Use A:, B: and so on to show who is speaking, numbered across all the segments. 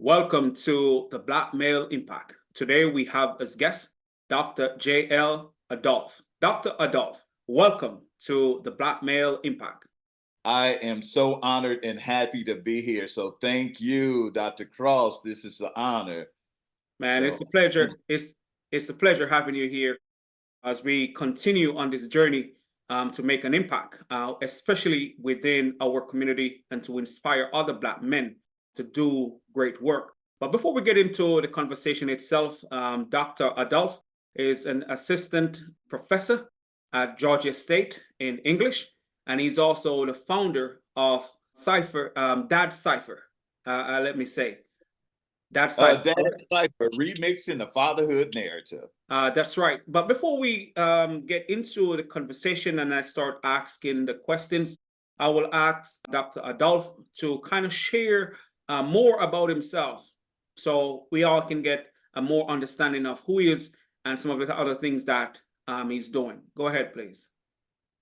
A: Welcome to the Black Male Impact. Today we have as guest Dr. J.L. Adolph. Dr. Adolph, welcome to the Black Male Impact.
B: I am so honored and happy to be here. So thank you, Dr. Cross. This is an honor.
A: Man, it's
B: So
A: a pleasure. It's a pleasure having you here as we continue on this journey to make an impact, especially within our community and to inspire other Black men to do great work. But before we get into the conversation itself, Dr. Adolph is an assistant professor at Georgia State in English, and he's also the founder of Cipher, Dad Cipher. Let me say, Dad Cipher.
B: that cipher, remixing the fatherhood narrative.
A: That's right. But before we get into the conversation and I start asking the questions, I will ask Dr. Adolph to kind of share more about himself so we all can get a more understanding of who he is and some of the other things that he's doing. Go ahead, please.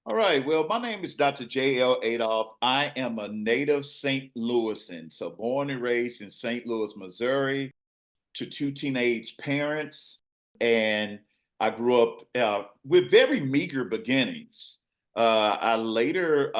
B: All right. Well, my name is Dr. J.L. Adolph. I am a native St. Louisan. So born and raised in St. Louis, Missouri, to two teenage parents. And I grew up with very meager beginnings. I later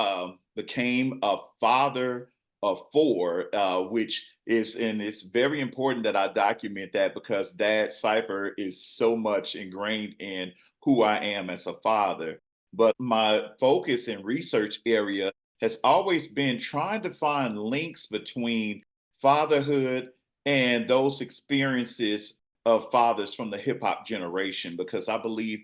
B: became a father of four, which is, and it's very important that I document that because Dad Cipher is so much ingrained in who I am as a father. But my focus and research area has always been trying to find links between fatherhood and those experiences of fathers from the hip hop generation, because I believe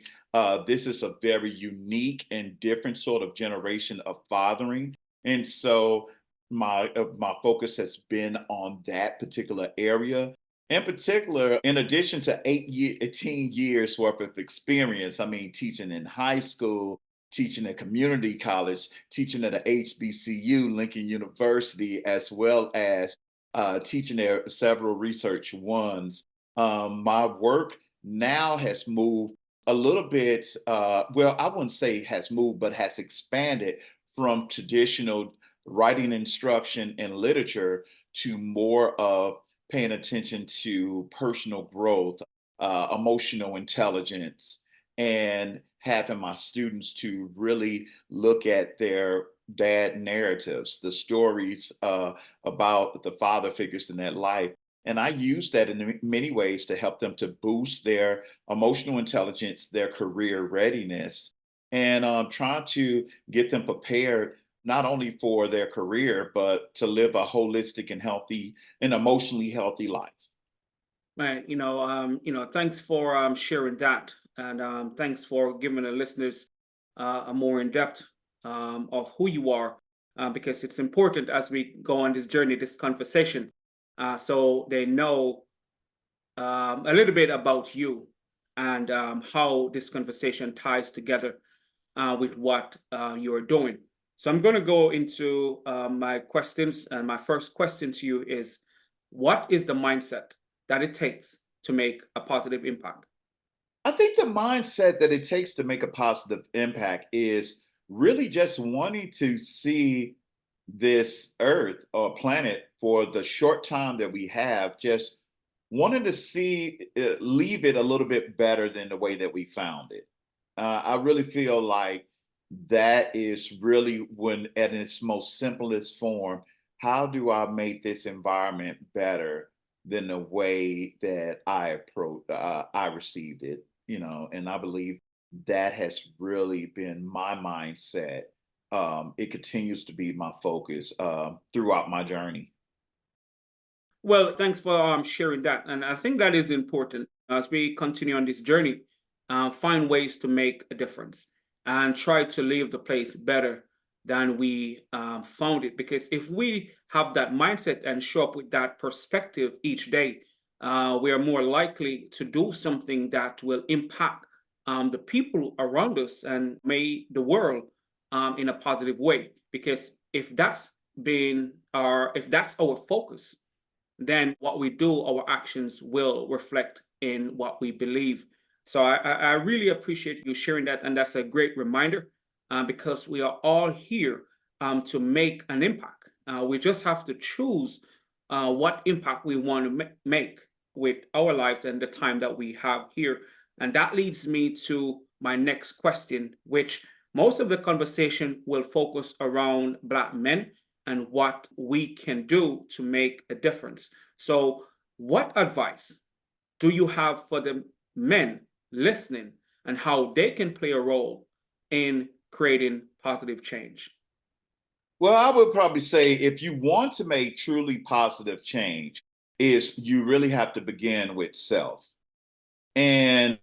B: this is a very unique and different sort of generation of fathering. And so my focus has been on that particular area. In particular, in addition to 18 years worth of experience, I mean, teaching in high school, teaching at community college, teaching at a HBCU, Lincoln University, as well as teaching at several research ones. My work now has moved a little bit, well, I wouldn't say has moved, but has expanded from traditional writing instruction and literature to more of paying attention to personal growth, emotional intelligence, and having my students to really look at their dad narratives, the stories about the father figures in their life. And I use that in many ways to help them to boost their emotional intelligence, their career readiness, and trying to get them prepared not only for their career, but to live a holistic and healthy and emotionally healthy life.
A: Right. Thanks for sharing that. And thanks for giving the listeners a more in-depth of who you are, because it's important as we go on this journey, this conversation, so they know a little bit about you and how this conversation ties together with what you're doing. So I'm going to go into my questions. And my first question to you is, what is the mindset that it takes to make a positive impact?
B: I think the mindset that it takes to make a positive impact is really just wanting to see this earth or planet for the short time that we have, just wanting to see leave it a little bit better than the way that we found it. I really feel like that is really when at its most simplest form, how do I make this environment better than the way that I received it, and I believe that has really been my mindset. It continues to be my focus throughout my journey.
A: Well, thanks for sharing that. And I think that is important as we continue on this journey, find ways to make a difference and try to leave the place better than we found it. Because if we have that mindset and show up with that perspective each day, we are more likely to do something that will impact the people around us and may the world in a positive way. Because if that's our focus, then what we do, our actions will reflect in what we believe. So I really appreciate you sharing that. And that's a great reminder because we are all here to make an impact. We just have to choose what impact we want to make with our lives and the time that we have here. And that leads me to my next question, which most of the conversation will focus around Black men and what we can do to make a difference. So, what advice do you have for the men listening and how they can play a role in creating positive change?
B: Well, I would probably say if you want to make truly positive change, is you really have to begin with self. And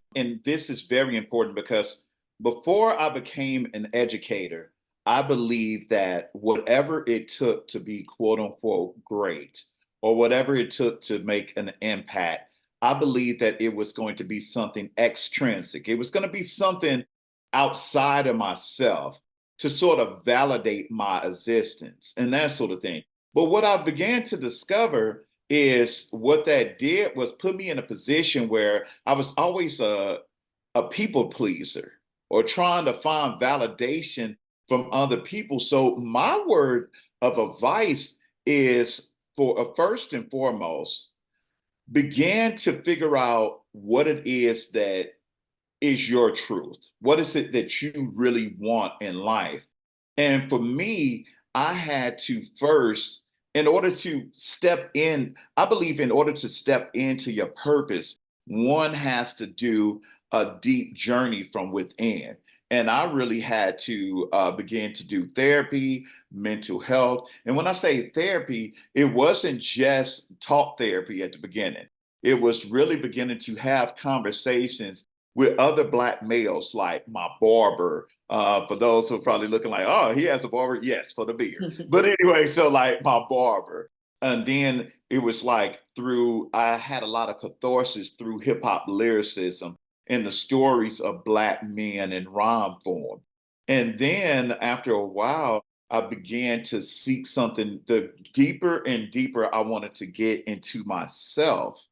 B: this is very important because before I became an educator, I believed that whatever it took to be quote unquote great, or whatever it took to make an impact, I believed that it was going to be something extrinsic. It was going to be something outside of myself to sort of validate my existence and that sort of thing. But what I began to discover is what that did was put me in a position where I was always a people pleaser or trying to find validation from other people. So my word of advice is for first and foremost, begin to figure out what it is that is your truth. What is it that you really want in life? And for me, I had to first, in order to step in, I believe in order to step into your purpose, one has to do a deep journey from within. And I really had to begin to do therapy, mental health. And when I say therapy, it wasn't just talk therapy at the beginning. It was really beginning to have conversations with other Black males, like my barber. For those who are probably looking like, oh, he has a barber. Yes, for the beard. But anyway, so like my barber. And then it was like I had a lot of catharsis through hip hop lyricism and the stories of Black men in rhyme form. And then after a while, I began to seek something, the deeper and deeper I wanted to get into myself.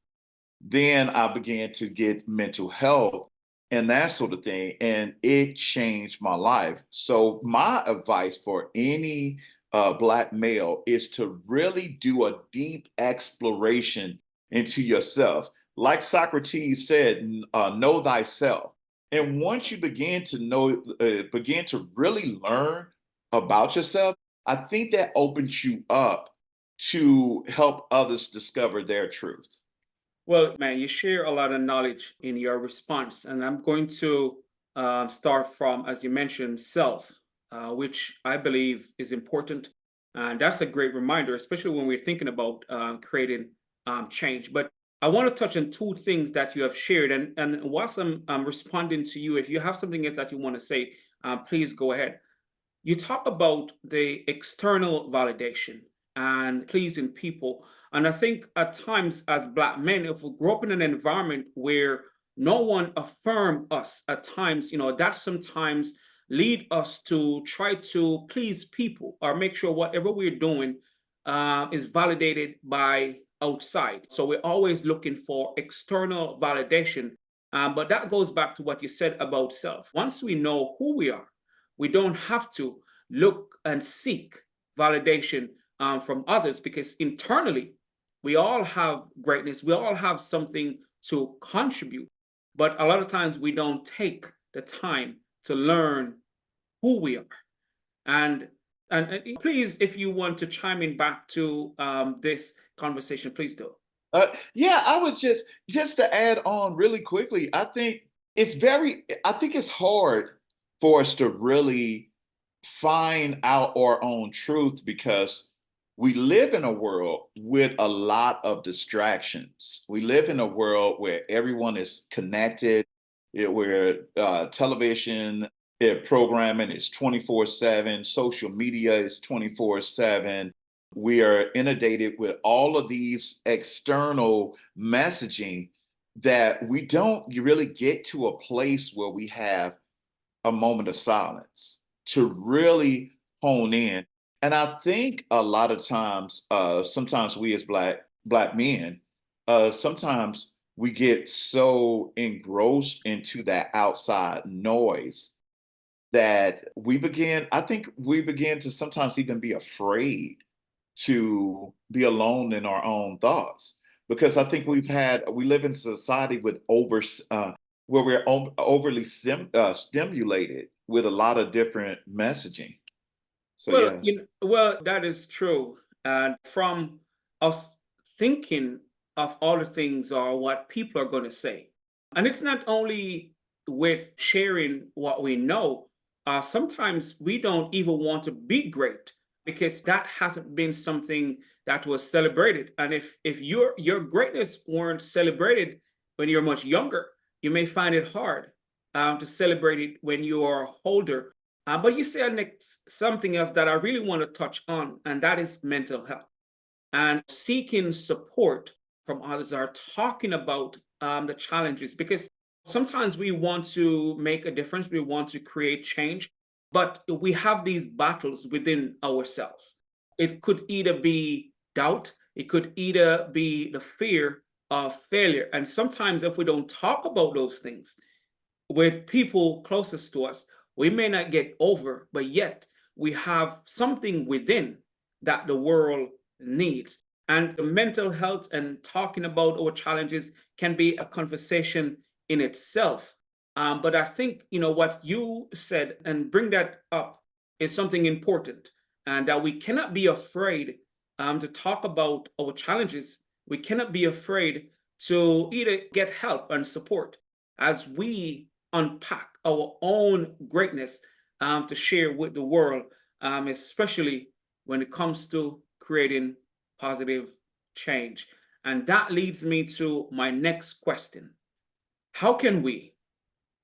B: Then I began to get mental health and that sort of thing. And it changed my life. So, my advice for any Black male is to really do a deep exploration into yourself. Like Socrates said, know thyself. And once you begin to begin to really learn about yourself, I think that opens you up to help others discover their truth.
A: Well, man, you share a lot of knowledge in your response, and I'm going to start from, as you mentioned, self, which I believe is important, and that's a great reminder, especially when we're thinking about creating change. But I want to touch on two things that you have shared, and whilst I'm responding to you, if you have something else that you want to say, please go ahead. You talk about the external validation and pleasing people. And I think at times as Black men, if we grow up in an environment where no one affirm us at times, that sometimes lead us to try to please people or make sure whatever we're doing is validated by outside. So we're always looking for external validation. But that goes back to what you said about self. Once we know who we are, we don't have to look and seek validation from others because internally we all have greatness, we all have something to contribute. But a lot of times we don't take the time to learn who we are. And please, if you want to chime in back to this conversation, please do.
B: Yeah, I would just to add on really quickly. I think it's hard for us to really find out our own truth because we live in a world with a lot of distractions. We live in a world where everyone is connected, where television programming is 24/7, social media is 24/7. We are inundated with all of these external messaging that we don't really get to a place where we have a moment of silence to really hone in. And I think a lot of times, sometimes we as black men, sometimes we get so engrossed into that outside noise that I think we begin to sometimes even be afraid to be alone in our own thoughts. Because I think we live in society with where we're overly stimulated with a lot of different messaging. So
A: Well,
B: yeah.
A: well, that is true. And from us thinking of all the things or what people are going to say. And it's not only with sharing what we know, sometimes we don't even want to be great because that hasn't been something that was celebrated. And if your greatness weren't celebrated when you're much younger, you may find it hard to celebrate it when you are older. But you said next something else that I really want to touch on, and that is mental health and seeking support from others are talking about the challenges because sometimes we want to make a difference, we want to create change, but we have these battles within ourselves. It could either be doubt, it could either be the fear of failure. And sometimes, if we don't talk about those things, with people closest to us, we may not get over, but yet we have something within that the world needs. And the mental health and talking about our challenges can be a conversation in itself. But I think, what you said and bring that up is something important, and that we cannot be afraid to talk about our challenges. We cannot be afraid to either get help and support as we unpack our own greatness to share with the world, especially when it comes to creating positive change. And that leads me to my next question. How can we,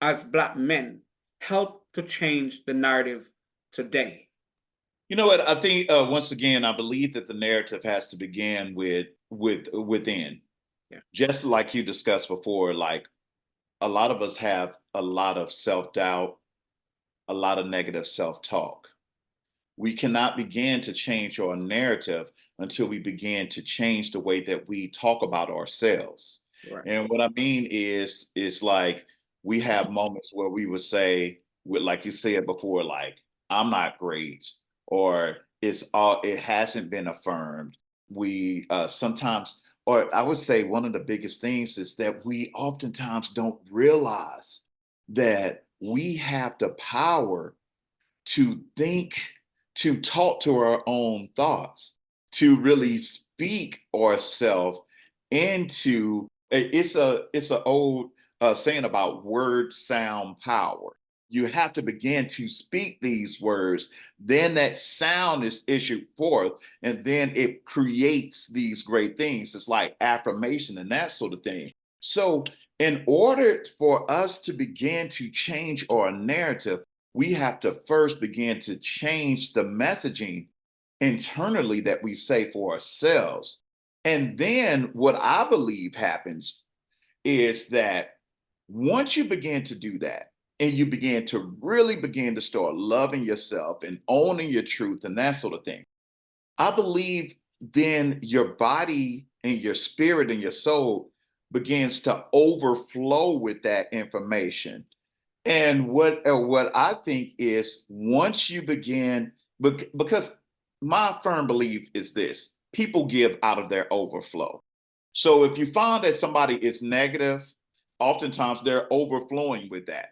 A: as Black men, help to change the narrative today?
B: You know what? I think once again, I believe that the narrative has to begin within.
A: Yeah.
B: Just like you discussed before, like a lot of us have a lot of self-doubt, a lot of negative self-talk. We cannot begin to change our narrative until we begin to change the way that we talk about ourselves.
A: Right.
B: And what I mean is, like we have moments where we would say, like you said before, like I'm not great, or it hasn't been affirmed. We sometimes, or I would say, one of the biggest things is that we oftentimes don't realize that we have the power to think, to talk to our own thoughts, to really speak ourselves into it's a old saying about word sound power. You have to begin to speak these words, then that sound is issued forth, and then it creates these great things. It's like affirmation and that sort of thing. So in order for us to begin to change our narrative, we have to first begin to change the messaging internally that we say for ourselves. And then what I believe happens is that once you begin to do that, and you begin to really begin to start loving yourself and owning your truth and that sort of thing, I believe then your body and your spirit and your soul begins to overflow with that information. And what I think is once you begin, because my firm belief is this: people give out of their overflow. So if you find that somebody is negative, oftentimes they're overflowing with that.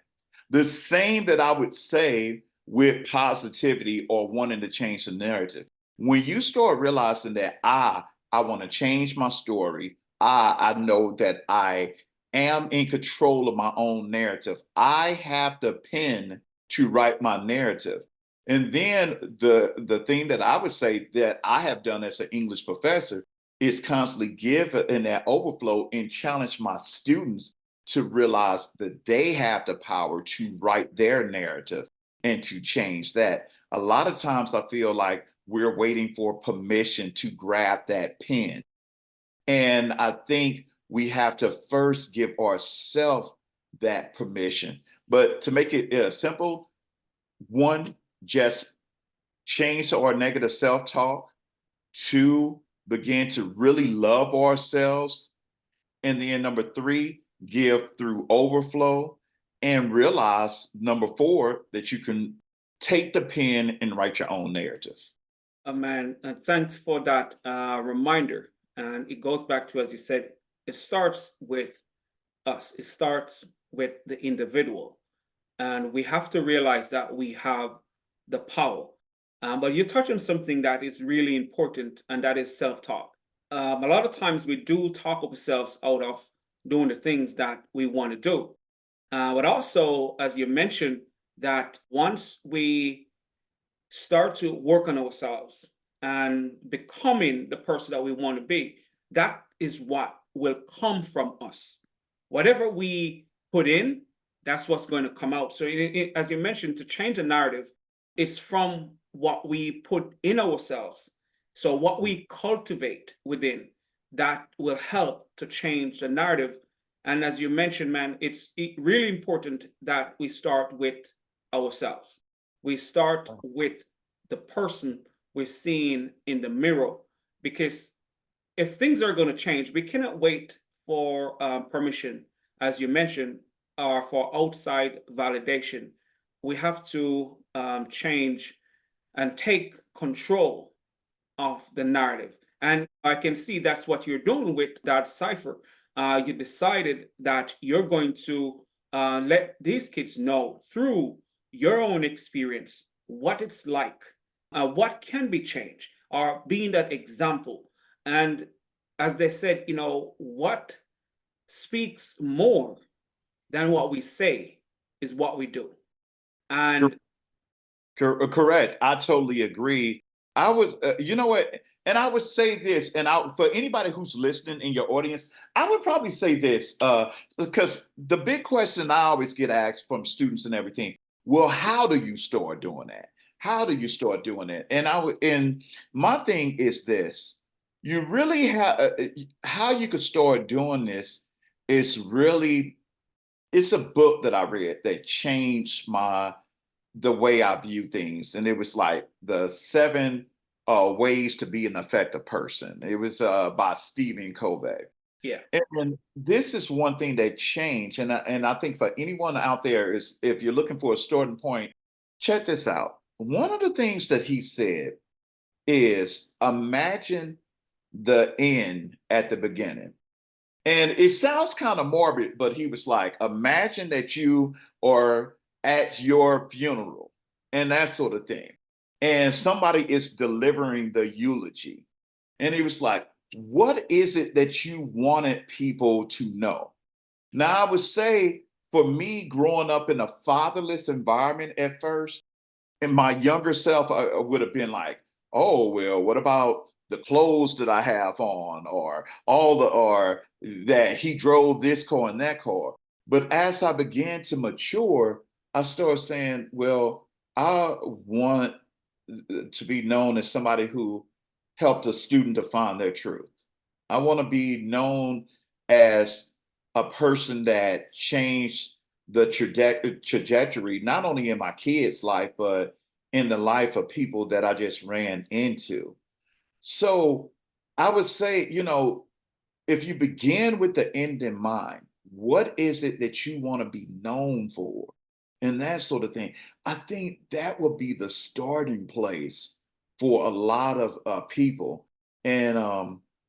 B: The same that I would say with positivity or wanting to change the narrative. When you start realizing that I want to change my story, I know that I am in control of my own narrative. I have the pen to write my narrative. And then the thing that I would say that I have done as an English professor is constantly give in that overflow and challenge my students to realize that they have the power to write their narrative and to change that. A lot of times I feel like we're waiting for permission to grab that pen. And I think we have to first give ourselves that permission. But to make it simple, one, just change our negative self talk. Two, begin to really love ourselves. And then number three, give through overflow. And realize, number four, that you can take the pen and write your own narrative.
A: Man, and thanks for that reminder. And it goes back to, as you said, it starts with us. It starts with the individual, and we have to realize that we have the power. But you touch on something that is really important, and that is self-talk. A lot of times we do talk ourselves out of doing the things that we want to do. But also, as you mentioned, that once we start to work on ourselves and becoming the person that we want to be, that is what will come from us. Whatever we put in, that's what's going to come out. So, as you mentioned, to change the narrative, it's from what we put in ourselves. So, what we cultivate within, that will help to change the narrative. And as you mentioned, man, it's really important that we start with ourselves. We start with the person we're seeing in the mirror, because if things are going to change, we cannot wait for permission, as you mentioned, or for outside validation. We have to change and take control of the narrative. And I can see that's what you're doing with that cipher. You decided that you're going to let these kids know through your own experience what it's like, what can be changed, or being that example. And as they said, what speaks more than what we say is what we do. And
B: Correct. I totally agree. I was, you know what, and I would say this, and for anybody who's listening in your audience, I would probably say this, because the big question I always get asked from students and everything, well, how do you start doing that? How do you start doing it? And my thing is this: you really have how you could start doing this is really, it's a book that I read that changed the way I view things. And it was like the seven ways to be an effective person. It was by Stephen Covey.
A: yeah,
B: And this is one thing that changed. And I think for anyone out there is, if you're looking for a starting point, check this out. One of the things that he said is imagine the end at the beginning. And it sounds kind of morbid, but he was like, imagine that you are at your funeral and that sort of thing. And somebody is delivering the eulogy. And he was like, what is it that you wanted people to know? Now, I would say for me, growing up in a fatherless environment at first, and my younger self would have been like, oh, well, what about the clothes that I have on, or or that he drove this car and that car. But as I began to mature, I started saying, well, I want to be known as somebody who helped a student to find their truth. I want to be known as a person that changed the trajectory, not only in my kids' life, but in the life of people that I just ran into. So I would say, if you begin with the end in mind, what is it that you want to be known for? And that sort of thing. I think that would be the starting place for a lot of people. And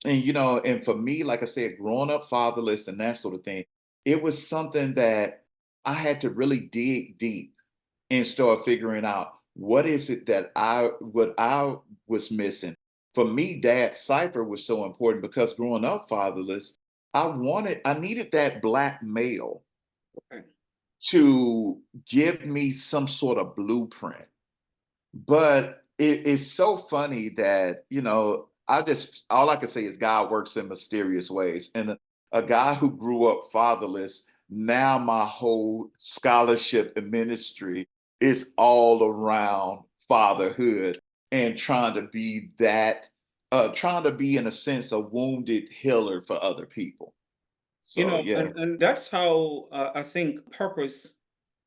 B: for me, like I said, growing up fatherless and that sort of thing, it was something that I had to really dig deep and start figuring out what is it that I was missing. For me, Dad Cipher was so important because growing up fatherless, I needed that black male
A: right.
B: to give me some sort of blueprint. But it's so funny that, all I can say is God works in mysterious ways. And a guy who grew up fatherless, now my whole scholarship and ministry is all around fatherhood and trying to be, in a sense, a wounded healer for other people. So, yeah.
A: And that's how I think purpose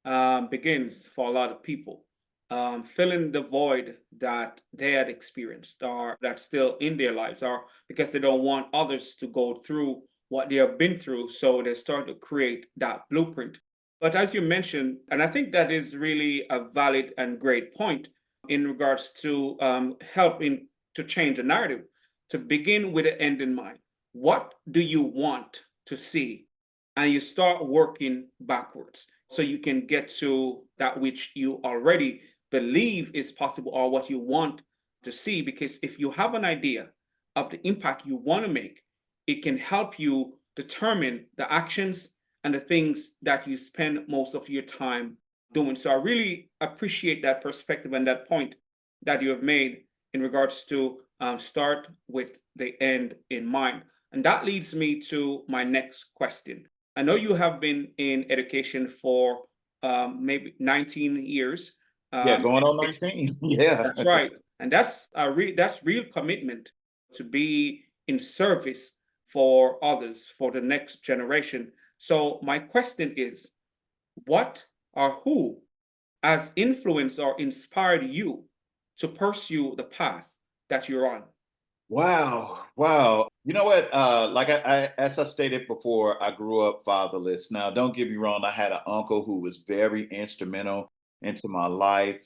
A: begins for a lot of people, filling the void that they had experienced or that's still in their lives, or because they don't want others to go through what they have been through. So they start to create that blueprint. But as you mentioned, and I think that is really a valid and great point, in regards to helping to change the narrative, to begin with the end in mind. What do you want to see? And you start working backwards so you can get to that which you already believe is possible or what you want to see. Because if you have an idea of the impact you want to make, it can help you determine the actions and the things that you spend most of your time doing. So I really appreciate that perspective and that point that you have made in regards to start with the end in mind. And that leads me to my next question. I know you have been in education for maybe 19 years.
B: Yeah, going on
A: Education,
B: 19. Yeah.
A: that's right, and that's real commitment to be in service for others, for the next generation. So my question is, what or who has influenced or inspired you to pursue the path that you're on?
B: Wow. Wow. You know what? Like as I stated before, I grew up fatherless. Now, don't get me wrong. I had an uncle who was very instrumental into my life.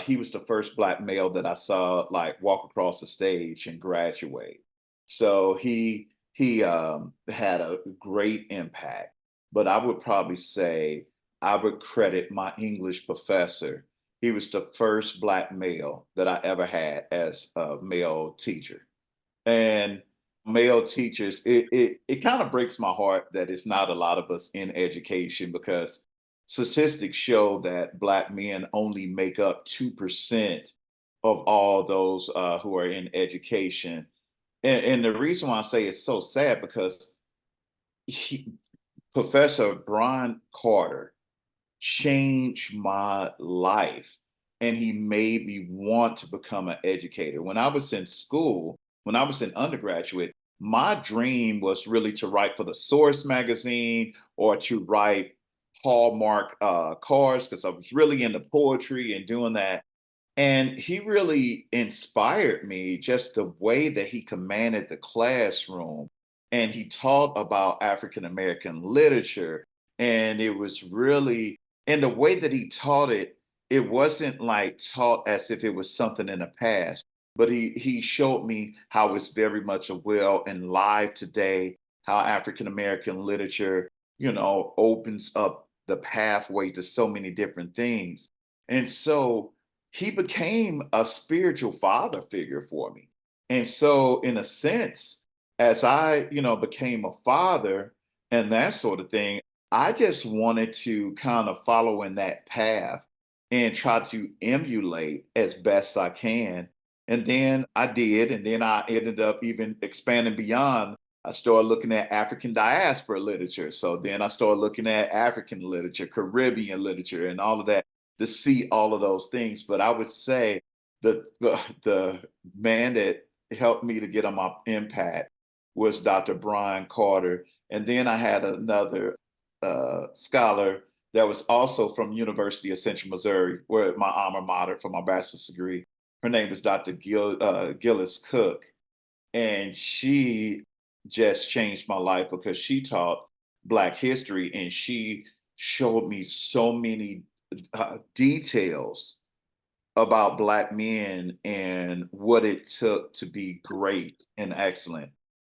B: He was the first Black male that I saw like walk across the stage and graduate. So he had a great impact. But I would probably say I would credit my English professor. He was the first Black male that I ever had as a male teacher. And male teachers, it kind of breaks my heart that it's not a lot of us in education, because statistics show that Black men only make up 2% of all those who are in education. And the reason why I say it's so sad, because he, Professor Brian Carter changed my life, and he made me want to become an educator. When I was in school, when I was an undergraduate, my dream was really to write for the Source magazine or to write Hallmark cars, because I was really into poetry and doing that. And he really inspired me, just the way that he commanded the classroom. And he taught about African American literature. And it was really, and the way that he taught it, it wasn't like taught as if it was something in the past, but he showed me how it's very much a well and live today, how African American literature, opens up the pathway to so many different things. And so he became a spiritual father figure for me. And so, in a sense, as I, became a father and that sort of thing, I just wanted to kind of follow in that path and try to emulate as best I can. And then I did. And then I ended up even expanding beyond. I started looking at African diaspora literature. So then I started looking at African literature, Caribbean literature, and all of that, to see all of those things. But I would say the man that helped me to get on my impact was Dr. Brian Carter. And then I had another scholar that was also from University of Central Missouri, where my alma mater for my bachelor's degree. Her name is Dr. Gillis Cook, and she just changed my life because she taught Black history, and she showed me so many details about Black men and what it took to be great and excellent.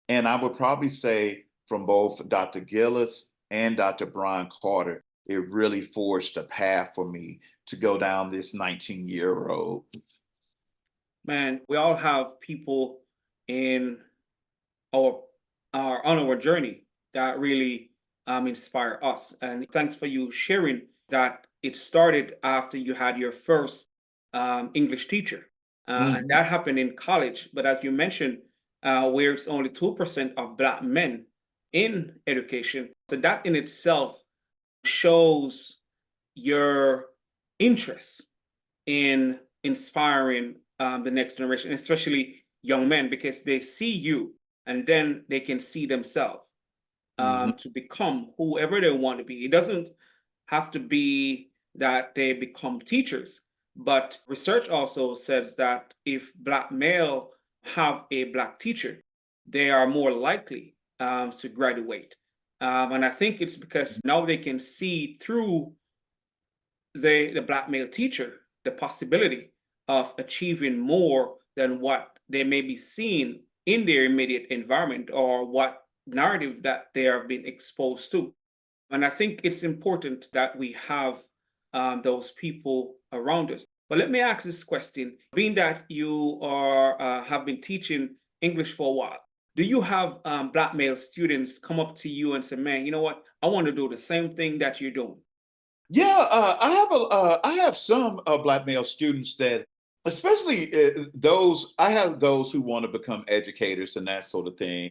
B: And I would probably say from both Dr. Gillis and Dr. Brian Carter, it really forged a path for me to go down this 19-year road.
A: Man, we all have people in our on our journey that really inspire us. And thanks for you sharing that it started after you had your first English teacher, and
B: Mhm.
A: that happened in college. But as you mentioned, where it's only 2% of Black men in education, so that in itself shows your interest in inspiring the next generation, especially young men, because they see you and then they can see themselves
B: Mhm.
A: to become whoever they want to be. It doesn't have to be that they become teachers, but research also says that if Black male have a Black teacher, they are more likely to graduate. And I think it's because now they can see through the Black male teacher the possibility of achieving more than what they may be seeing in their immediate environment or what narrative that they are being exposed to. And I think it's important that we have those people around us. But let me ask this question: being that you are have been teaching English for a while, do you have Black male students come up to you and say, "Man, you know what? I want to do the same thing that you're doing"?
B: Yeah, I have some Black male students that, especially those, I have those who want to become educators and that sort of thing.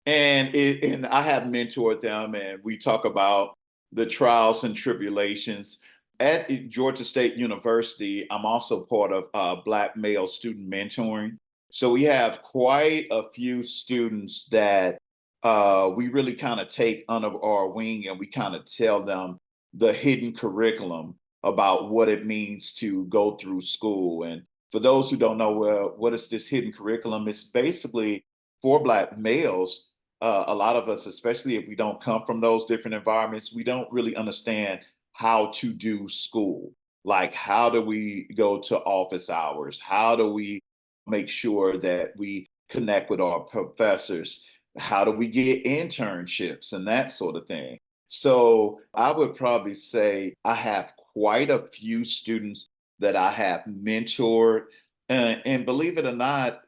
B: And I have mentored them, and we talk about the trials and tribulations. At Georgia State University, I'm also part of Black male student mentoring. So we have quite a few students that we really kind of take under our wing, and we kind of tell them the hidden curriculum about what it means to go through school. And for those who don't know, well, what is this hidden curriculum? It's basically for Black males. A lot of us, especially if we don't come from those different environments, we don't really understand how to do school. Like, how do we go to office hours? How do we make sure that we connect with our professors? How do we get internships and that sort of thing? So I would probably say I have quite a few students that I have mentored. And believe it or not,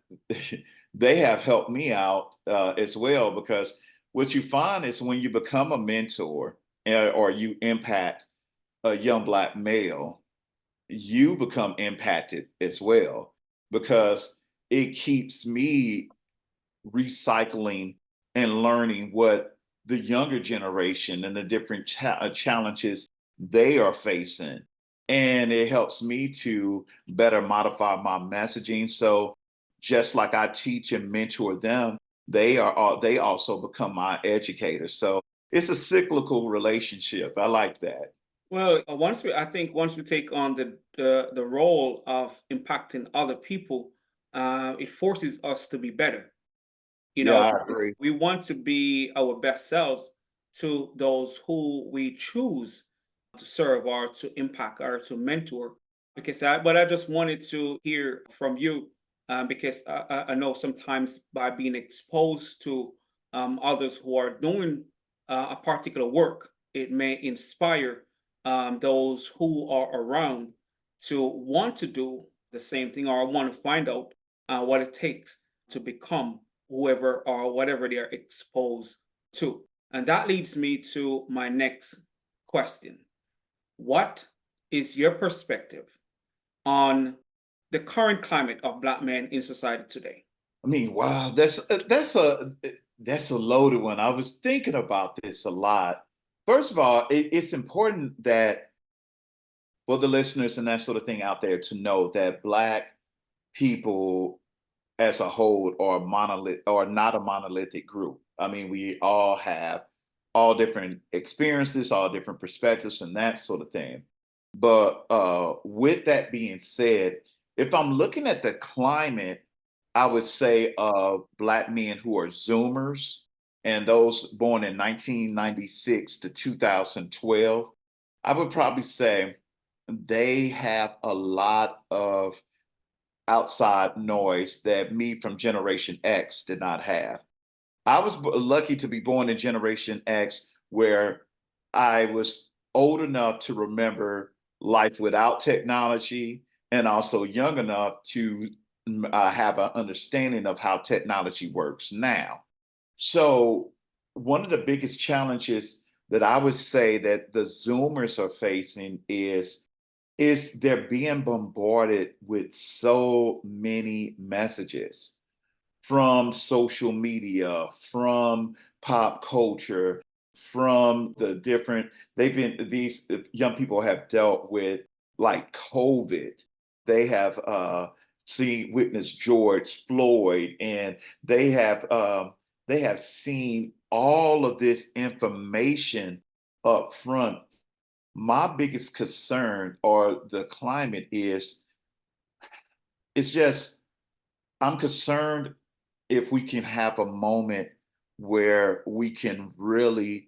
B: they have helped me out as well, because what you find is when you become a mentor or you impact a young Black male, you become impacted as well, because it keeps me recycling and learning what the younger generation and the different challenges they are facing. And it helps me to better modify my messaging. So just like I teach and mentor them, they also become my educators. So it's a cyclical relationship. I like that.
A: Well, I think once we take on the role of impacting other people, it forces us to be better. You
B: Yeah,
A: know,
B: I
A: because
B: agree.
A: we want to be our best selves to those who we choose to serve or to impact or to mentor. But I just wanted to hear from you, because I know sometimes by being exposed to others who are doing a particular work, it may inspire those who are around to want to do the same thing or want to find out what it takes to become whoever or whatever they are exposed to. And that leads me to my next question. What is your perspective on the current climate of Black men in society today?
B: I mean, wow, that's a loaded one. I was thinking about this a lot. First of all, it's important that for the listeners and that sort of thing out there to know that Black people as a whole are monolith or not a monolithic group. I mean, we all have all different experiences, all different perspectives, and that sort of thing. But with that being said, if I'm looking at the climate, I would say of Black men who are Zoomers and those born in 1996 to 2012, I would probably say they have a lot of outside noise that me from Generation X did not have. I was lucky to be born in Generation X, where I was old enough to remember life without technology and also young enough to have an understanding of how technology works now. So, one of the biggest challenges that I would say that the Zoomers are facing is they're being bombarded with so many messages from social media, from pop culture, from the different, these young people have dealt with like COVID. They have witnessed George Floyd, and they have seen all of this information up front. My biggest concern or the climate is it's just I'm concerned if we can have a moment where we can really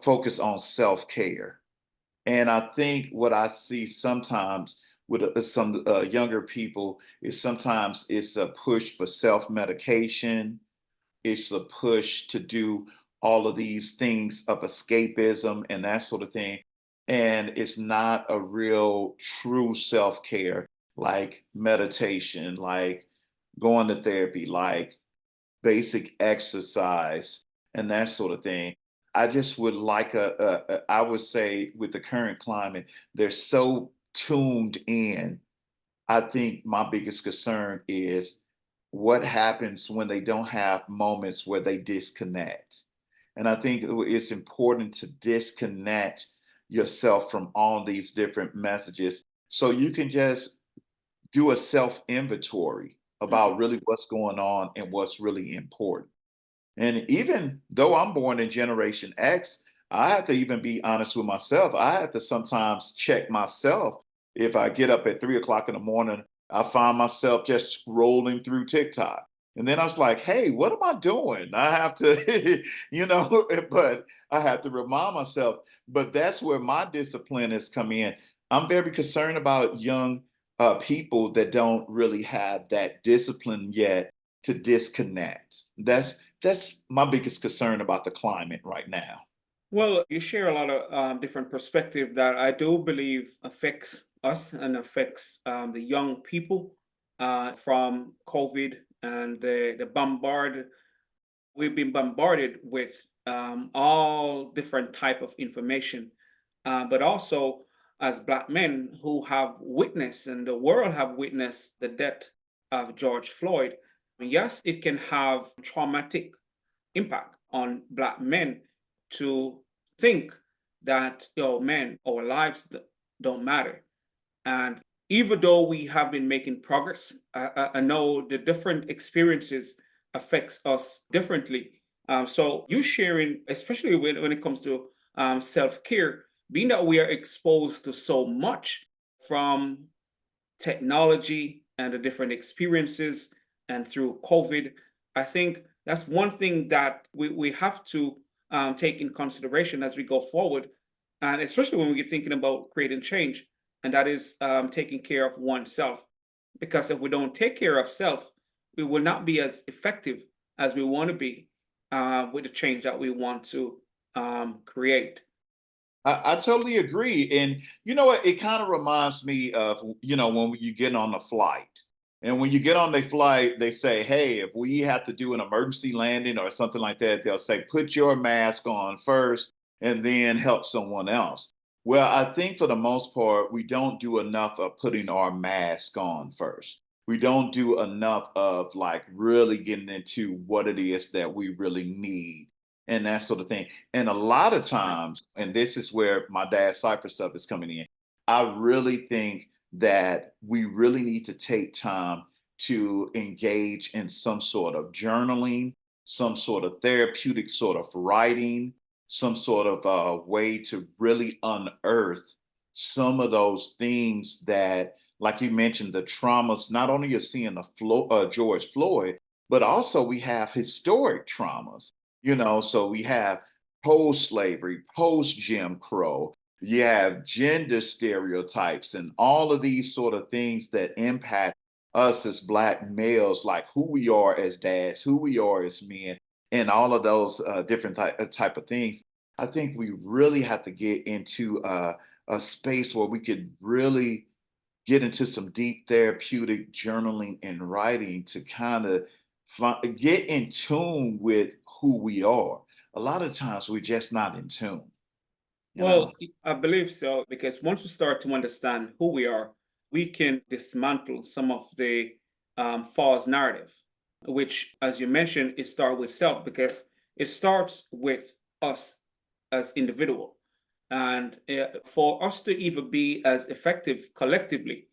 B: focus on self-care. And I think what I see sometimes with some younger people is sometimes it's a push for self-medication. It's a push to do all of these things of escapism and that sort of thing. And it's not a real true self-care, like meditation, like going to therapy, like basic exercise and that sort of thing. I just would like I would say with the current climate, they're so tuned in. I think my biggest concern is what happens when they don't have moments where they disconnect. And I think it's important to disconnect yourself from all these different messages so you can just do a self inventory
A: Mhm.
B: about really what's going on and what's really important. And even though I'm born in Generation X, I have to even be honest with myself. I have to sometimes check myself. If I get up at 3 o'clock in the morning, I find myself just scrolling through TikTok. And then I was like, hey, what am I doing? I have to, but I have to remind myself. But that's where my discipline has come in. I'm very concerned about young people that don't really have that discipline yet to disconnect. That's my biggest concern about the climate right now.
A: Well, you share a lot of different perspective that I do believe affects us and affects the young people from COVID and the bombard. We've been bombarded with all different type of information, but also as Black men who have witnessed and the world have witnessed the death of George Floyd. Yes, it can have traumatic impact on Black men to think that, man, our lives don't matter. And even though we have been making progress, I know the different experiences affects us differently. So you sharing, especially when it comes to self-care, being that we are exposed to so much from technology and the different experiences and through COVID, I think that's one thing that we have to take in consideration as we go forward. And especially when we get thinking about creating change, and that is taking care of oneself. Because if we don't take care of self, we will not be as effective as we want to be with the change that we want to create.
B: I totally agree. And you know what? It kind of reminds me of, when you get on a flight. And when you get on the flight, they say, hey, if we have to do an emergency landing or something like that, they'll say, put your mask on first and then help someone else. Well, I think for the most part, we don't do enough of putting our mask on first. We don't do enough of like really getting into what it is that we really need and that sort of thing. And a lot of times, and this is where my dad's Cipher stuff is coming in, I really think that we really need to take time to engage in some sort of journaling, some sort of therapeutic sort of writing, some sort of way to really unearth some of those things that, like you mentioned, the traumas, not only you're seeing George Floyd, but also we have historic traumas, so we have post slavery, post Jim Crow, you have gender stereotypes, and all of these sort of things that impact us as Black males, like who we are as dads, who we are as men, and all of those different type of things. I think we really have to get into a space where we could really get into some deep therapeutic journaling and writing to kind of get in tune with who we are. A lot of times we're just not in tune, you know?
A: Well, I believe so, because once we start to understand who we are, we can dismantle some of the false narrative, which, as you mentioned, it starts with self, because it starts with us as individual. And for us to even be as effective collectively,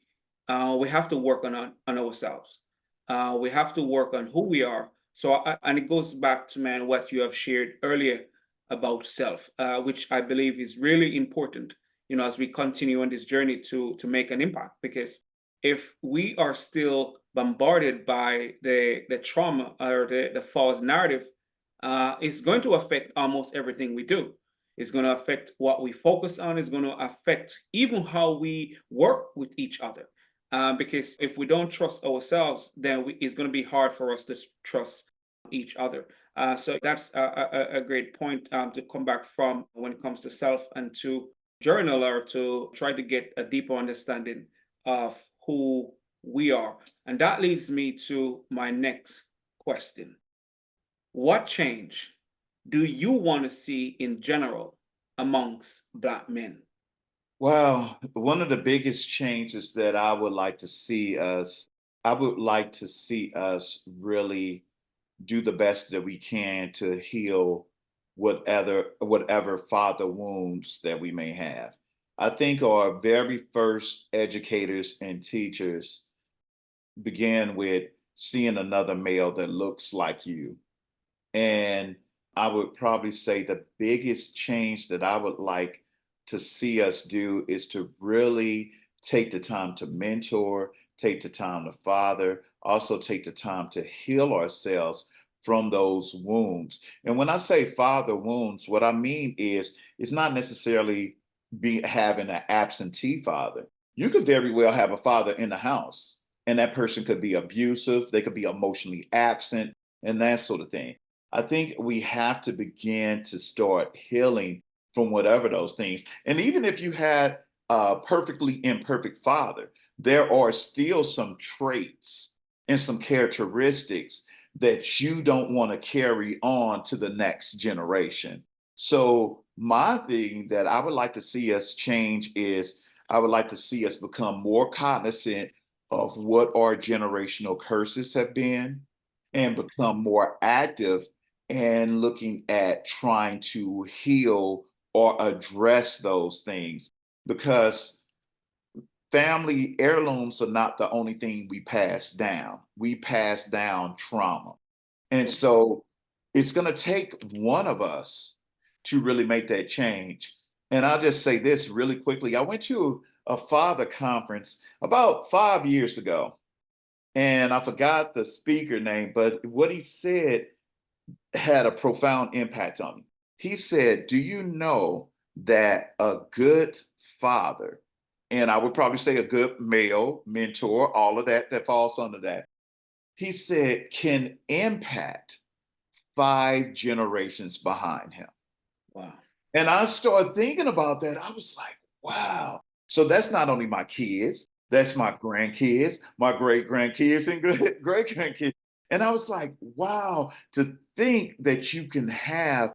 A: we have to work on ourselves. We have to work on who we are. So, and it goes back to, man, what you have shared earlier about self, which I believe is really important, as we continue on this journey to make an impact. Because if we are still bombarded by the trauma or the false narrative, it's going to affect almost everything we do. It's going to affect what we focus on. It's going to affect even how we work with each other. Because if we don't trust ourselves, then it's going to be hard for us to trust each other. So that's a great point to come back from when it comes to self, and to journal or to try to get a deeper understanding of who we are. And that leads me to my next question. What change do you want to see in general amongst Black men?
B: Well, one of the biggest changes that I would like to see us really do the best that we can to heal whatever father wounds that we may have. I think our very first educators and teachers began with seeing another male that looks like you. And I would probably say the biggest change that I would like to see us do is to really take the time to mentor, take the time to father, also take the time to heal ourselves from those wounds. And when I say father wounds, what I mean is it's not necessarily be having an absentee father. You could very well have a father in the house, and that person could be abusive, they could be emotionally absent, and that sort of thing. I think we have to begin to start healing from whatever those things. And even if you had a perfectly imperfect father, there are still some traits and some characteristics that you don't want to carry on to the next generation. So, my thing that I would like to see us change is I would like to see us become more cognizant of what our generational curses have been and become more active and looking at trying to heal or address those things, because family heirlooms are not the only thing we pass down. We pass down trauma. And so it's going to take one of us to really make that change. And I'll just say this really quickly. I went to a father conference about 5 years ago, and I forgot the speaker name, but what he said had a profound impact on me. He said, do you know that a good father, and I would probably say a good male mentor, all of that that falls under that, he said, can impact 5 generations behind him.
A: Wow.
B: And I started thinking about that. I was like, wow. So that's not only my kids, that's my grandkids, my great grandkids, and great grandkids. And I was like, wow, to think that you can have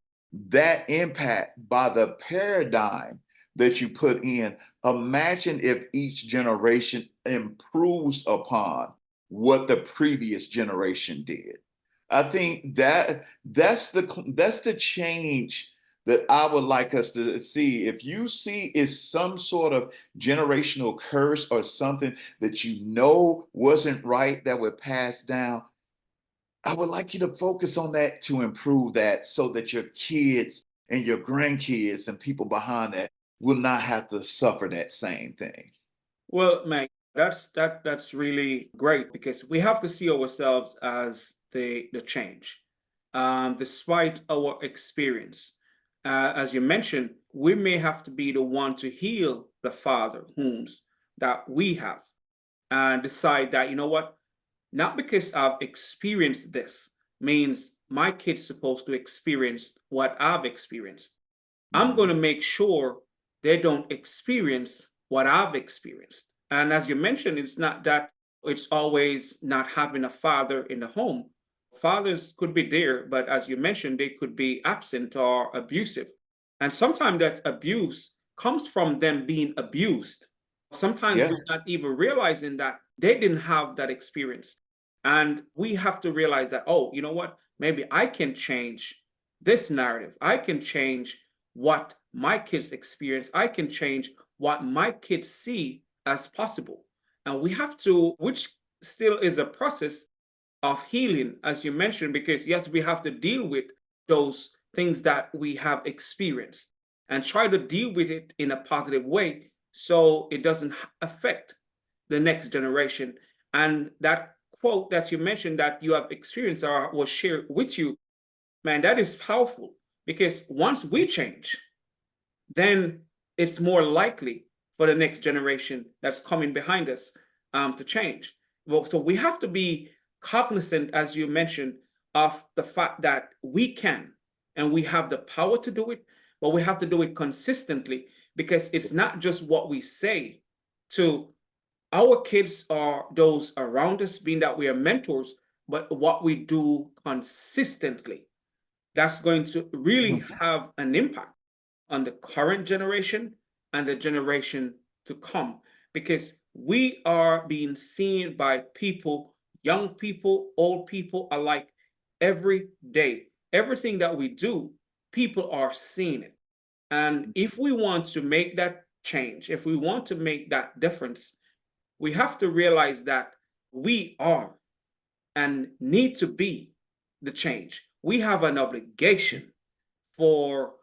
B: that impact by the paradigm that you put in. Imagine if each generation improves upon what the previous generation did. I think that's the change that I would like us to see. If you see is some sort of generational curse or something that you know wasn't right that would pass down, I would like you to focus on that to improve that so that your kids and your grandkids and people behind that will not have to suffer that same thing.
A: Well, Mike, that's really great, because we have to see ourselves as the change, despite our experience. As you mentioned, we may have to be the one to heal the father wounds that we have, and decide that, you know what, not because I've experienced this means my kid's supposed to experience what I've experienced. I'm going
B: Mhm.
A: to make sure they don't experience what I've experienced. And as you mentioned, it's not that it's always not having a father in the home. Fathers could be there, but as you mentioned, they could be absent or abusive. And sometimes that abuse comes from them being abused. Sometimes
B: Yeah.
A: we're not even realizing that they didn't have that experience. And we have to realize that, oh, you know what? Maybe I can change this narrative. I can change what my kids experience. I can change what my kids see as possible. And we have to, which still is a process of healing, as you mentioned, because yes, we have to deal with those things that we have experienced and try to deal with it in a positive way so it doesn't affect the next generation. And that quote that you mentioned that you have experienced or was shared with you, man, that is powerful, because once we change, then it's more likely for the next generation that's coming behind us to change. Well, so we have to be cognizant, as you mentioned, of the fact that we can and we have the power to do it, but we have to do it consistently because it's not just what we say to our kids or those around us, being that we are mentors, but what we do consistently. That's going to really
B: Mhm.
A: have an impact on the current generation and the generation to come because we are being seen by people, young people, old people alike, every day. Everything that we do, people are seeing it. And if we want to make that change, if we want to make that difference, we have to realize that we are and need to be the change. We have an obligation for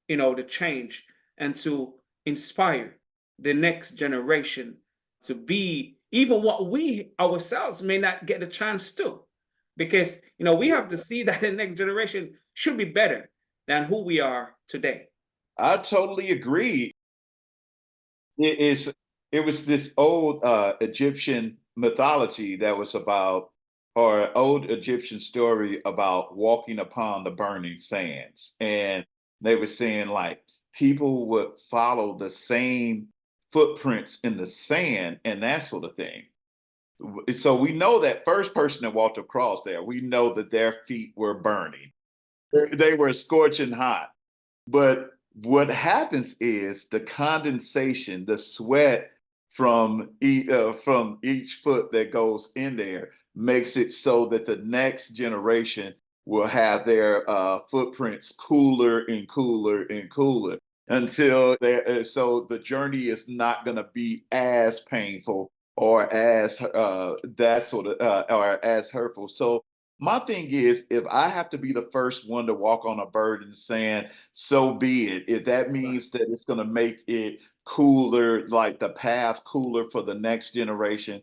A: the change and to inspire the next generation to be even what we ourselves may not get the chance to because we have to see that the next generation should be better than who we are today.
B: I totally agree. It is. It was this old Egyptian mythology that was about, or old Egyptian story about walking upon the burning sands, and they were saying like people would follow the same footprints in the sand and that sort of thing. So we know that first person that walked across there, we know that their feet were burning. They were scorching hot. But what happens is the condensation, the sweat from each foot that goes in there makes it so that the next generation will have their footprints cooler and cooler and cooler until so the journey is not going to be as painful or as that sort of or as hurtful. So my thing is, if I have to be the first one to walk on a bird in the sand, so be it. If that
A: Right.
B: means that it's going to make it cooler, like the path cooler for the next generation,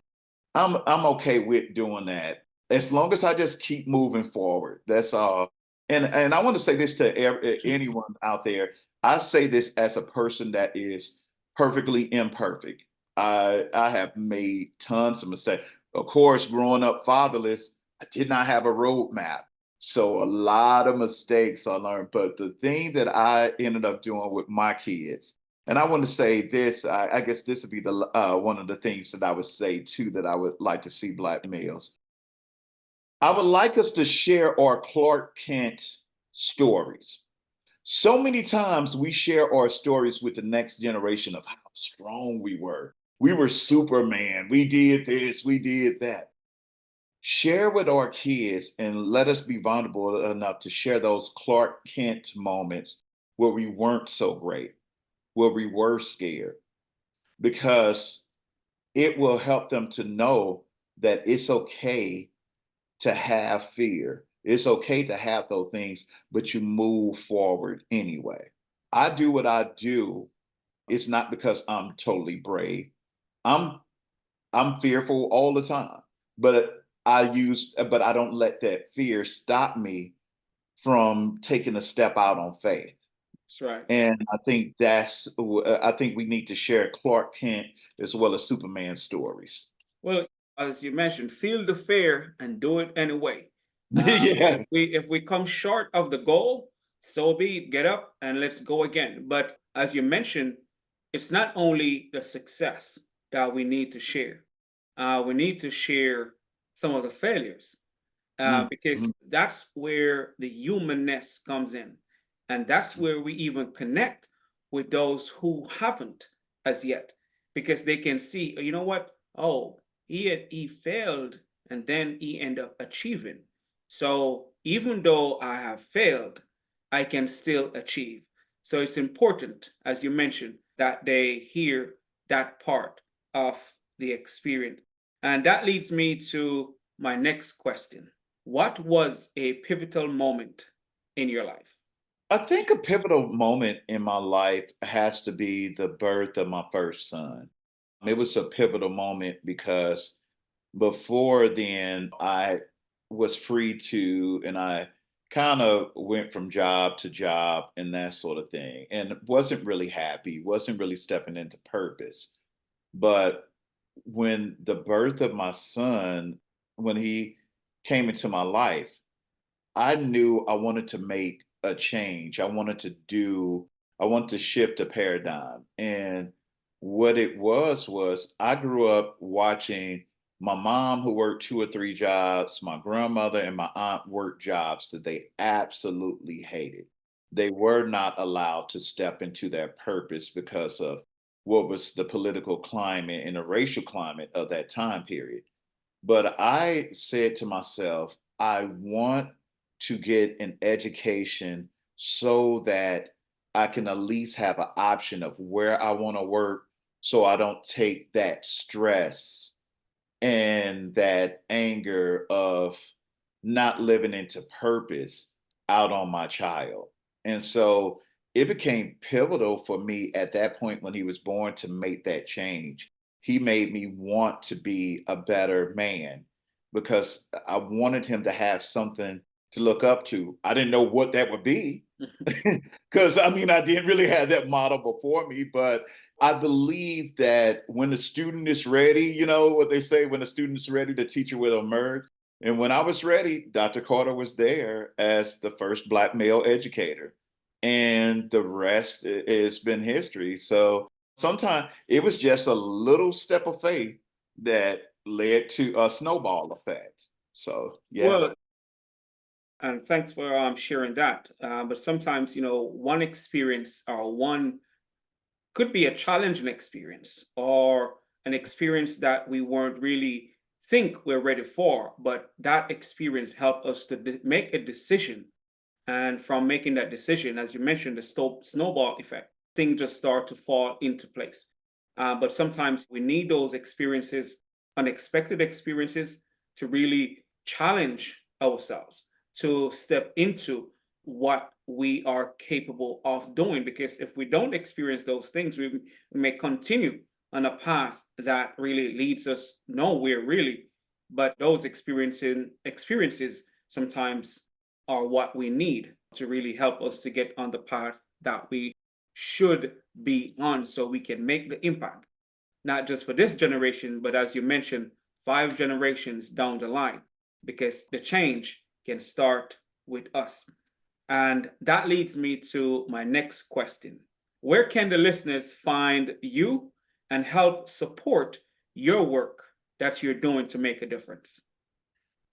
B: I'm okay with doing that. As long as I just keep moving forward. That's all. And I want to say this to anyone out there. I say this as a person that is perfectly imperfect. I have made tons of mistakes. Of course, growing up fatherless, I did not have a roadmap. So a lot of mistakes I learned. But the thing that I ended up doing with my kids, and I want to say this, I guess this would be the one of the things that I would say too that I would like to see Black males. I would like us to share our Clark Kent stories. So many times we share our stories with the next generation of how strong we were. We were Superman. We did this, we did that. Share with our kids and let us be vulnerable enough to share those Clark Kent moments where we weren't so great, where we were scared, because it will help them to know that it's okay to have fear. It's okay to have those things, but you move forward anyway. I do what I do. It's not because I'm totally brave. I'm I'm fearful all the time, but but I don't let that fear stop me from taking a step out on faith.
A: That's right.
B: And I think we need to share Clark Kent as well as Superman stories.
A: Well, as you mentioned, feel the fear and do it anyway.
B: Yeah.
A: If we come short of the goal, so be it. Get up and let's go again. But as you mentioned, it's not only the success that we need to share. We need to share some of the failures because
B: Mhm.
A: that's where the humanness comes in. And that's where we even connect with those who haven't as yet, because they can see, you know what? Oh, he failed and then he ended up achieving. So even though I have failed, I can still achieve. So it's important, as you mentioned, that they hear that part of the experience. And that leads me to my next question. What was a pivotal moment in your life?
B: I think a pivotal moment in my life has to be the birth of my first son. It was a pivotal moment because before then I was free to, and I kind of went from job to job and that sort of thing, and wasn't really happy, wasn't really stepping into purpose. But when the birth of my son, when he came into my life, I knew I wanted to make a change. I wanted to shift a paradigm. And what it was I grew up watching my mom, who worked two or three jobs, my grandmother and my aunt worked jobs that they absolutely hated. They were not allowed to step into their purpose because of what was the political climate and the racial climate of that time period. But I said to myself, I want to get an education so that I can at least have an option of where I want to work so I don't take that stress and that anger of not living into purpose out on my child. And so it became pivotal for me at that point when he was born to make that change. He made me want to be a better man because I wanted him to have something to look up to. I didn't know what that would be because I mean, I didn't really have that model before me, but I believe that when the student is ready, you know what they say, when the student is ready, the teacher will emerge. And when I was ready, Dr. Carter was there as the first Black male educator. And the rest has been history. So sometimes it was just a little step of faith that led to a snowball effect. So, yeah.
A: Well, and thanks for sharing that. But sometimes, one experience or one could be a challenging experience or an experience that we weren't really think we're ready for, but that experience helped us to make a decision. And from making that decision, as you mentioned, the snowball effect, things just start to fall into place. But sometimes we need those experiences, unexpected experiences, to really challenge ourselves to step into what we are capable of doing. Because if we don't experience those things, we may continue on a path that really leads us nowhere, really. But those experiences sometimes are what we need to really help us to get on the path that we should be on so we can make the impact, not just for this generation, but as you mentioned, 5 generations down the line, because the change can start with us. And that leads me to my next question. Where can the listeners find you and help support your work that you're doing to make a difference?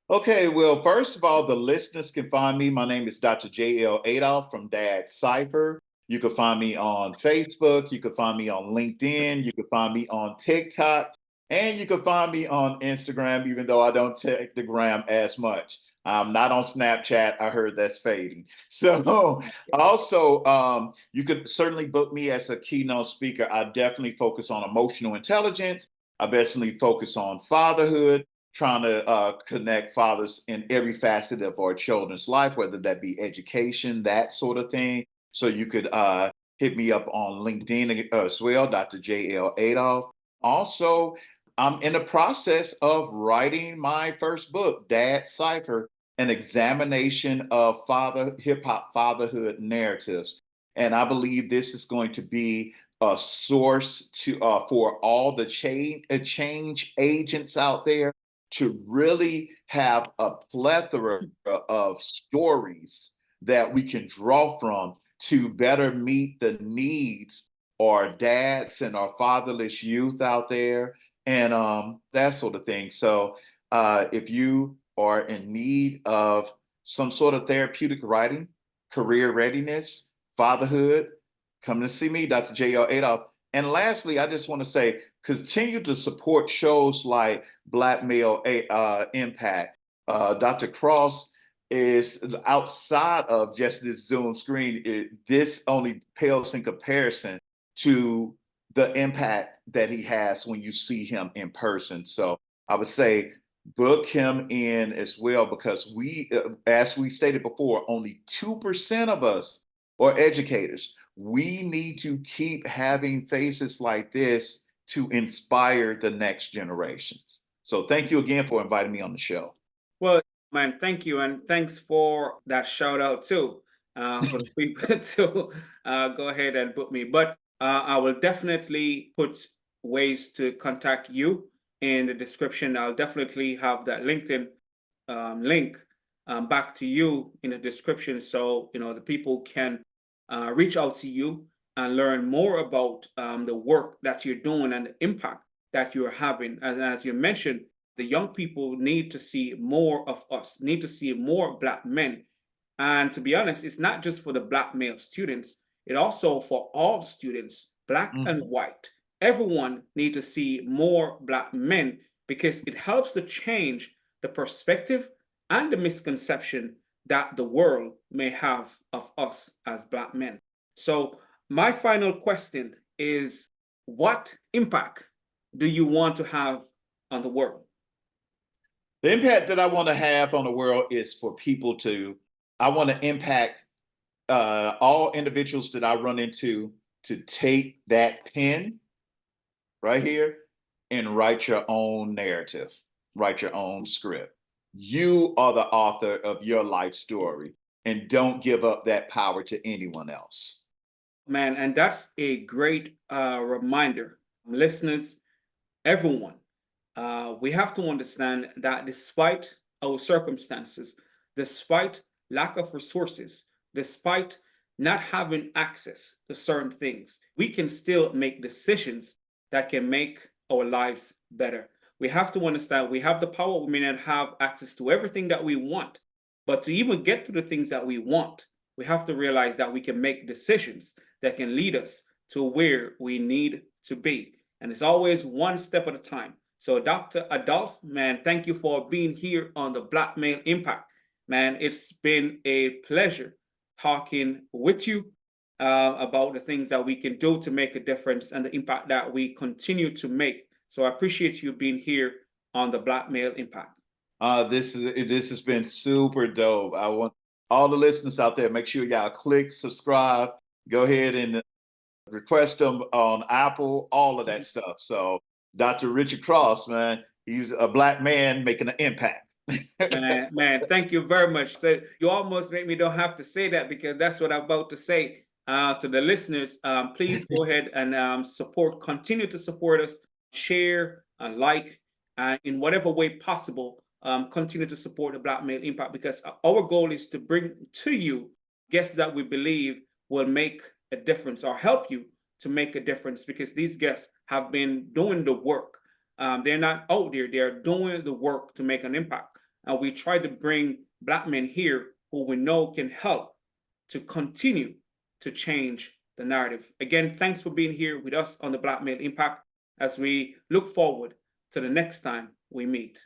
B: Okay, well, first of all, the listeners can find me. My name is Dr. J.L. Adolf from Dad Cipher. You can find me on Facebook. You can find me on LinkedIn. You can find me on TikTok. And you can find me on Instagram, even though I don't take the gram as much. I'm not on Snapchat. I heard that's fading. So also, you could certainly book me as a keynote speaker. I definitely focus on emotional intelligence. I definitely focus on fatherhood, trying to connect fathers in every facet of our children's life, whether that be education, that sort of thing. So you could hit me up on LinkedIn as well, Dr. J.L. Adolf. Also, I'm in the process of writing my first book, Dad Cipher, an examination of hip hop fatherhood narratives. And I believe this is going to be a source to for all the change agents out there to really have a plethora of stories that we can draw from to better meet the needs of our dads and our fatherless youth out there and that sort of thing. So if you are in need of some sort of therapeutic writing, career readiness, fatherhood, come to see me, Dr. J.L. Adolf. And lastly, I just want to say, continue to support shows like Black Male Impact. Dr. Cross is outside of just this Zoom screen. This only pales in comparison to the impact that he has when you see him in person. So I would say book him in as well because as we stated before, only 2% of us are educators. We need to keep having faces like this to inspire the next generations. So thank you again for inviting me on the show.
A: Well, Man, thank you, and thanks for that shout out too. For the people to go ahead and book me, but I will definitely put ways to contact you in the description. I'll definitely have that LinkedIn link back to you in the description, so the people can reach out to you and learn more about the work that you're doing and the impact that you're having. As you mentioned, the young people need to see more of us, need to see more Black men. And to be honest, it's not just for the Black male students, it also for all students, Black and
B: Mhm.
A: white. Everyone need to see more Black men because it helps to change the perspective and the misconception that the world may have of us as Black men. So my final question is, what impact do you want to have on the world?
B: The impact that I want to have on the world is for people to, I want to impact all individuals that I run into to take that pen right here and write your own narrative, write your own script. You are the author of your life story, and don't give up that power to anyone else.
A: Man, and that's a great reminder. Listeners, everyone, we have to understand that despite our circumstances, despite lack of resources, despite not having access to certain things, we can still make decisions that can make our lives better. We have to understand we have the power. We may not have access to everything that we want, but to even get to the things that we want, we have to realize that we can make decisions that can lead us to where we need to be. And it's always one step at a time. So, Dr. Adolph, man, thank you for being here on the Black Male Impact. Man, it's been a pleasure talking with you about the things that we can do to make a difference and the impact that we continue to make. So, I appreciate you being here on the Black Male Impact.
B: This has been super dope. I want all the listeners out there, make sure y'all click subscribe, go ahead and request them on Apple, all of that stuff. So Dr. Richard Cross, man, he's a Black man making an impact.
A: Man, thank you very much. So you almost make me don't have to say that because that's what I'm about to say to the listeners. Please go ahead and continue to support us, share, like, and in whatever way possible, continue to support the Black Male Impact because our goal is to bring to you guests that we believe will make a difference or help you to make a difference because these guests have been doing the work. They're not out there, they're doing the work to make an impact. And we try to bring Black men here who we know can help to continue to change the narrative. Again, thanks for being here with us on the Black Male Impact as we look forward to the next time we meet.